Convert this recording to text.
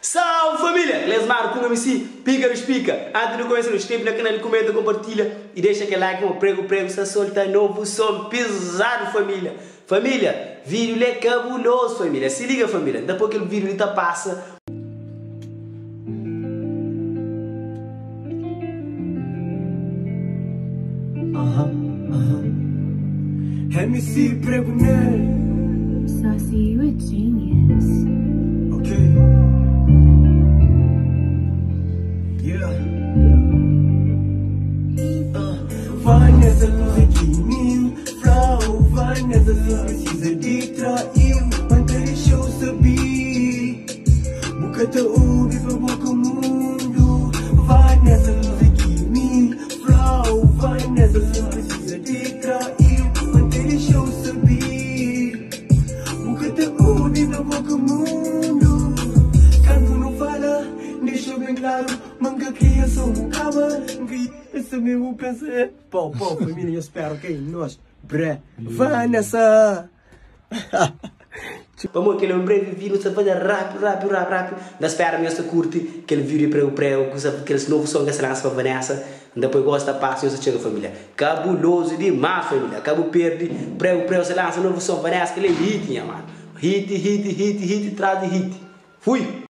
Salve família! Lesmar com MC, pica nos pica. Antes de começar, inscreve no canal, comenta, compartilha e deixa aquele like, um prego, se solta novo som pesado família. Família, vídeo é cabuloso família. Se liga família, depois que o vídeo tá passa. MC prego nele. Saucy, you a genius. Okay. Yeah. Vai nessa musiquinha, flow. Vai nessa se precisa distrair. Mantém show subir. Boca ouve pra boca mundo. Vai nessa musiquinha, flow. Vai nessa se precisa distrair. Mantém show subir. Boca ouve pra boca mundo. Canto não fala, deixa bem claro. Manga criação, cama. Esse mesmo pensa. Pô, família, eu espero que nós. Vai nessa. Vamos aquele breve vídeo, você faz rápido. Da espera mesmo curte aquele vídeo prego, aquele novo som que se lança para Vanessa. Depois gosta, passa e você chega família. Cabuloso demais família. Acabo perde, prego, se lança novo som Vanessa, aquele hit, mano. Hit, traz de hit. Fui!